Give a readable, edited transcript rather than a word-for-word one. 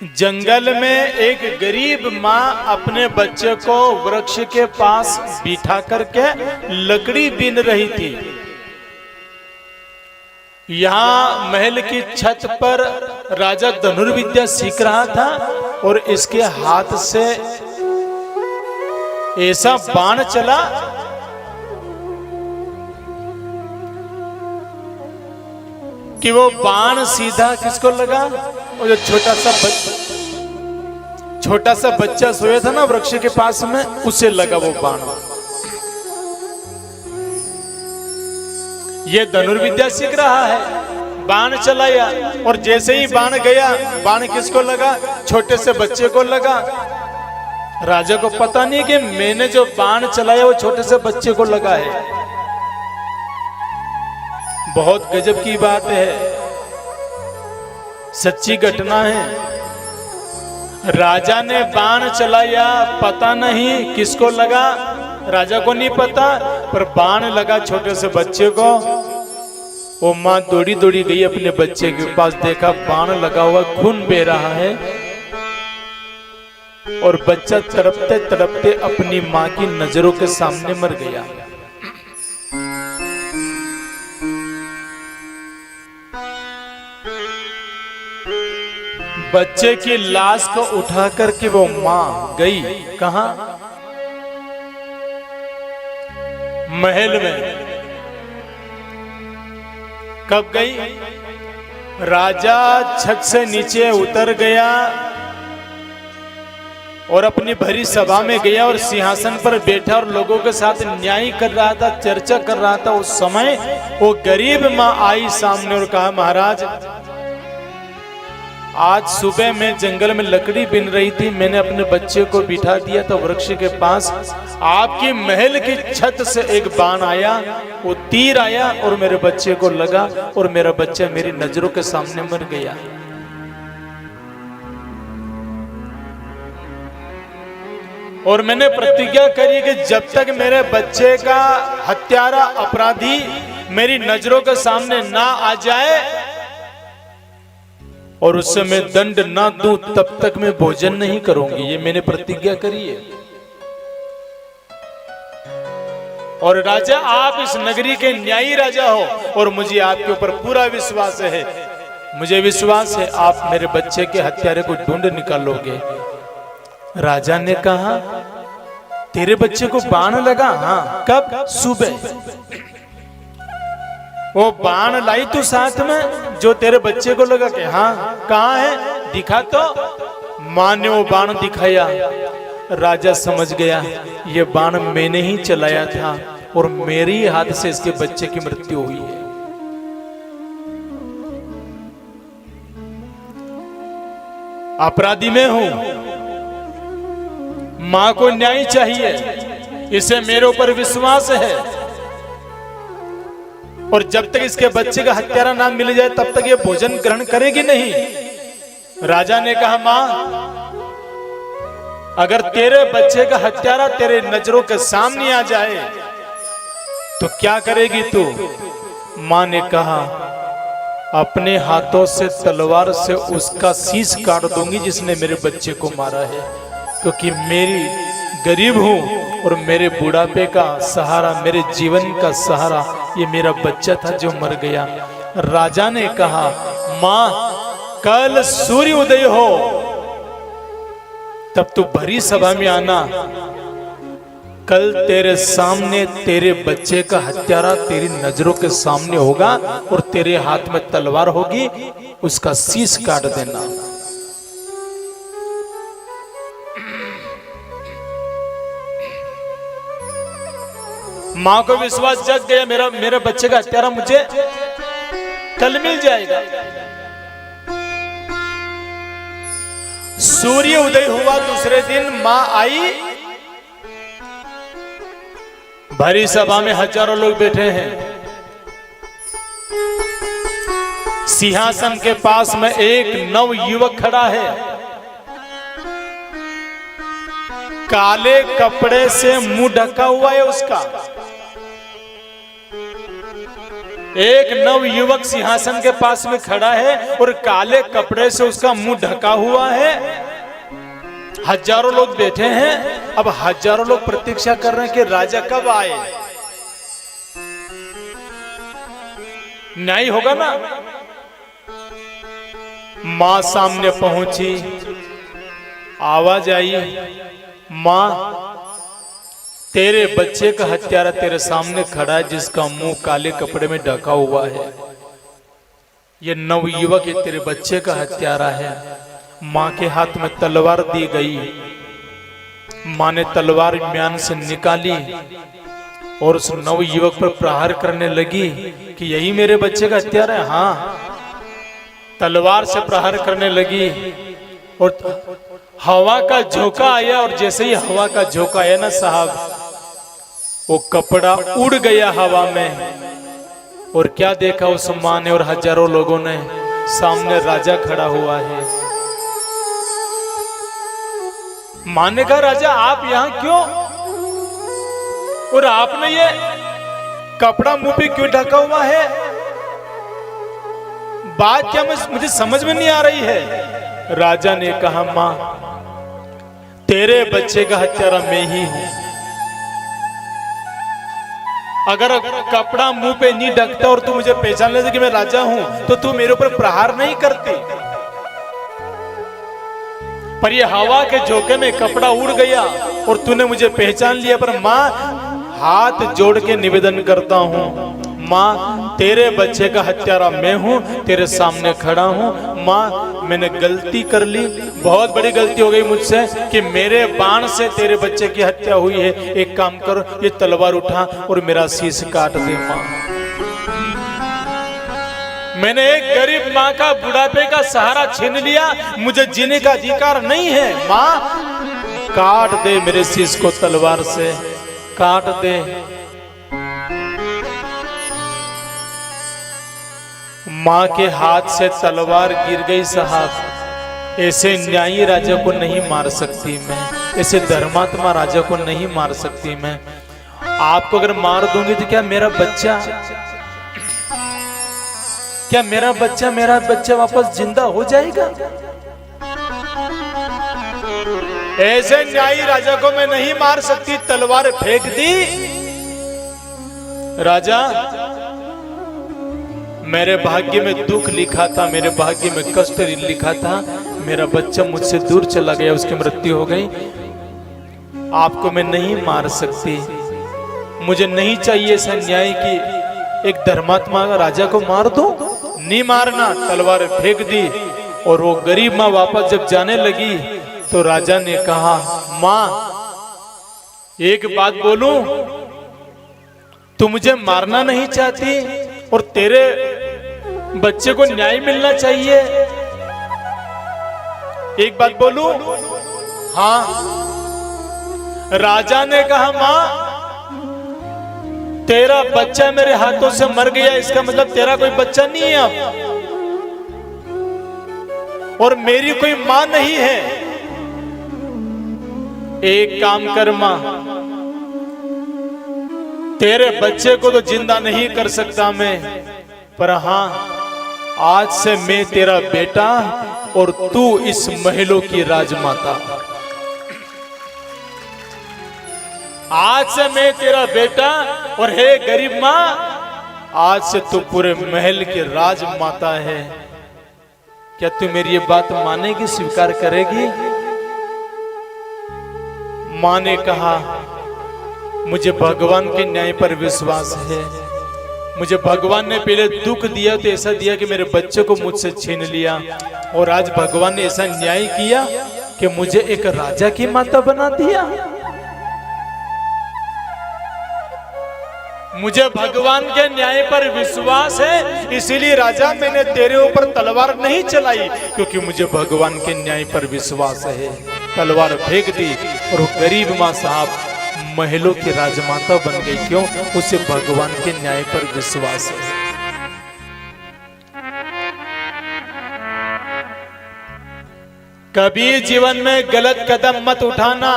जंगल में एक गरीब माँ अपने बच्चे को वृक्ष के पास बिठा करके लकड़ी बीन रही थी। यहाँ महल की छत पर राजा धनुर्विद्या सीख रहा था और इसके हाथ से ऐसा बाण चला कि वो बाण सीधा किसको लगा? वो जो छोटा सा बच्चा सोया था ना वृक्ष के पास में, उसे लगा वो बाण। ये धनुर्विद्या सीख रहा है, बाण चलाया और जैसे ही बाण गया, बाण किसको लगा? छोटे से बच्चे को लगा। राजा को पता नहीं कि मैंने जो बाण चलाया वो छोटे से बच्चे को लगा है। बहुत गजब की बात है, सच्ची घटना है। राजा ने बाण चलाया, पता नहीं किसको लगा, राजा को नहीं पता, पर बाण लगा छोटे से बच्चे को। वो माँ दौड़ी दौड़ी गई अपने बच्चे के पास, देखा बाण लगा हुआ, खून बह रहा है और बच्चा तड़पते तड़पते अपनी माँ की नजरों के सामने मर गया। बच्चे की लाश को उठा करके वो माँ गई कहां? महल में। कब गई? राजा छत से नीचे उतर गया और अपनी भरी सभा में गया और सिंहासन पर बैठा और लोगों के साथ न्याय कर रहा था, चर्चा कर रहा था। उस समय वो गरीब माँ आई सामने और कहा, महाराज आज सुबह मैं जंगल में लकड़ी बीन रही थी, मैंने अपने बच्चे को बिठा दिया था वृक्ष के पास, आपकी महल की छत से एक बाण आया, वो तीर आया और मेरे बच्चे को लगा और मेरा बच्चा मेरी नजरों के सामने मर गया। और मैंने प्रतिज्ञा करी कि जब तक मेरे बच्चे का हत्यारा अपराधी मेरी नजरों के सामने ना आ जाए और उससे मैं दंड ना दूं, तब तक मैं भोजन नहीं करूंगी। ये मैंने प्रतिज्ञा करी है। और राजा, आप इस नगरी के न्यायी राजा हो और मुझे आपके ऊपर पूरा विश्वास है। मुझे विश्वास है आप मेरे बच्चे के हत्यारे को ढूंढ निकालोगे। राजा ने कहा, तेरे बच्चे को बाण लगा? हाँ। कब? सुबह। वो बाण लाई तू साथ में जो तेरे बच्चे को लगा? के हाँ। कहाँ है? दिखा तो। मां ने वो बाण दिखाया। राजा समझ गया ये बाण मैंने ही चलाया था और मेरी हाथ से इसके बच्चे की मृत्यु हुई है। अपराधी मैं हूं, मां को न्याय चाहिए, इसे मेरे ऊपर विश्वास है और जब तक इसके बच्चे का हत्यारा ना मिल जाए तब तक ये भोजन ग्रहण करेगी नहीं। राजा ने कहा, मां अगर तेरे बच्चे का हत्यारा तेरे नजरों के सामने आ जाए तो क्या करेगी तू? मां ने कहा, अपने हाथों से तलवार से उसका शीश काट दूंगी जिसने मेरे बच्चे को मारा है, क्योंकि मेरी गरीब हूं और मेरे बुढ़ापे का सहारा, मेरे जीवन का सहारा ये मेरा बच्चा था जो मर गया। राजा ने कहा, मां कल सूर्य उदय हो तब तू भरी सभा में आना, कल तेरे सामने तेरे बच्चे का हत्यारा तेरी नजरों के सामने होगा और तेरे हाथ में तलवार होगी, उसका शीश काट देना। मां को विश्वास जग गया, मेरे बच्चे का हत्यारा मुझे कल मिल जाएगा। सूर्य उदय हुआ दूसरे दिन, मां आई, भरी सभा में हजारों लोग बैठे हैं। सिंहासन के पास में एक नव युवक खड़ा है, काले कपड़े से मुंह ढका हुआ है उसका। एक नव युवक सिंहासन के पास में खड़ा है और काले कपड़े से उसका मुंह ढका हुआ है। हजारों लोग बैठे हैं। अब हजारों लोग प्रतीक्षा कर रहे हैं कि राजा कब आए। न्याय होगा ना। मां सामने पहुंची, आवाज आई, मां तेरे बच्चे का हत्यारा तेरे सामने खड़ा है जिसका मुंह काले कपड़े में ढका हुआ है। ये नवयुवक ये तेरे बच्चे का हत्यारा है। मां के हाथ में तलवार दी गई। मां ने तलवार म्यान से निकाली और उस नवयुवक पर प्रहार करने लगी कि यही मेरे बच्चे का हत्यारा है। हाँ, तलवार से प्रहार करने लगी और हवा का झोंका आया और जैसे ही हवा का झोंका आया ना साहब, वो कपड़ा उड़ गया हवा में। और क्या देखा उस मां ने और हजारों लोगों ने, सामने राजा खड़ा हुआ है। मां ने कहा राजा आप यहां क्यों, और आपने ये कपड़ा मुंह पे क्यों ढका हुआ है? बात क्या मुझे समझ में नहीं आ रही है। राजा ने कहा मां तेरे बच्चे का हत्यारा मैं ही हूं। अगर कपड़ा मुंह पे नहीं ढकता और तू मुझे पहचान लेती कि मैं राजा हूं तो तू मेरे ऊपर प्रहार नहीं करती। पर ये हवा के झोंके में कपड़ा उड़ गया और तूने मुझे पहचान लिया। पर मां हाथ जोड़ के निवेदन करता हूं, मां तेरे बच्चे का हत्यारा मैं हूं, तेरे सामने खड़ा हूं। मां मैंने गलती कर ली, बहुत बड़ी गलती हो गई मुझसे कि मेरे बाण से तेरे बच्चे की हत्या हुई है। एक काम कर, ये तलवार उठा और मेरा शीश काट दे। मां मैंने एक गरीब मां का बुढ़ापे का सहारा छीन लिया, मुझे जीने का अधिकार नहीं है। मां काट दे मेरे शीश को, तलवार से काट दे। मां के हाथ से तलवार गिर गई साहब। ऐसे न्यायी राजा को नहीं मार सकती मैं, ऐसे धर्मात्मा राजा को नहीं मार सकती मैं। आपको अगर मार दूंगी तो क्या मेरा बच्चा वापस जिंदा हो जाएगा? ऐसे न्यायी राजा को मैं नहीं मार सकती। तलवार फेंक दी। राजा मेरे भाग्य में दुख लिखा था, मेरे भाग्य में कष्ट लिखा था, मेरा बच्चा मुझसे दूर चला गया, उसकी मृत्यु हो गई। आपको मैं नहीं मार सकती। मुझे नहीं चाहिए ऐसा न्याय कि एक धर्मात्मा का राजा को मार दो। नहीं मारना। तलवार फेंक दी और वो गरीब माँ वापस जब जाने लगी तो राजा ने कहा माँ एक बात बोलूं, तू मुझे मारना नहीं चाहती और तेरे बच्चे को न्याय मिलना चाहिए। एक बात बोलूं? हाँ। राजा ने कहा मां तेरा बच्चा मेरे हाथों से मर गया, इसका मतलब तेरा कोई बच्चा नहीं है अब, और मेरी कोई मां नहीं है। एक काम कर मां, तेरे बच्चे को तो जिंदा नहीं कर सकता मैं, पर हां आज से मैं तेरा बेटा और तू इस महलों की राजमाता। आज से मैं तेरा बेटा और हे गरीब मां, आज से तू पूरे महल की राजमाता है। क्या तू मेरी ये बात मानेगी, स्वीकार करेगी? मां ने कहा मुझे भगवान के न्याय पर विश्वास है। मुझे भगवान ने पहले दुख दिया तो ऐसा दिया कि मेरे बच्चे को मुझसे छीन लिया, और आज भगवान ने ऐसा न्याय किया कि मुझे एक राजा की माता बना दिया। मुझे भगवान के न्याय पर विश्वास है, इसीलिए राजा मैंने तेरे ऊपर तलवार नहीं चलाई, क्योंकि मुझे भगवान के न्याय पर विश्वास है। तलवार फेंक दी और वो गरीब मां साहब महलों की राजमाता बन गई। क्यों? उसे भगवान के न्याय पर विश्वास है। कभी जीवन में गलत कदम मत उठाना।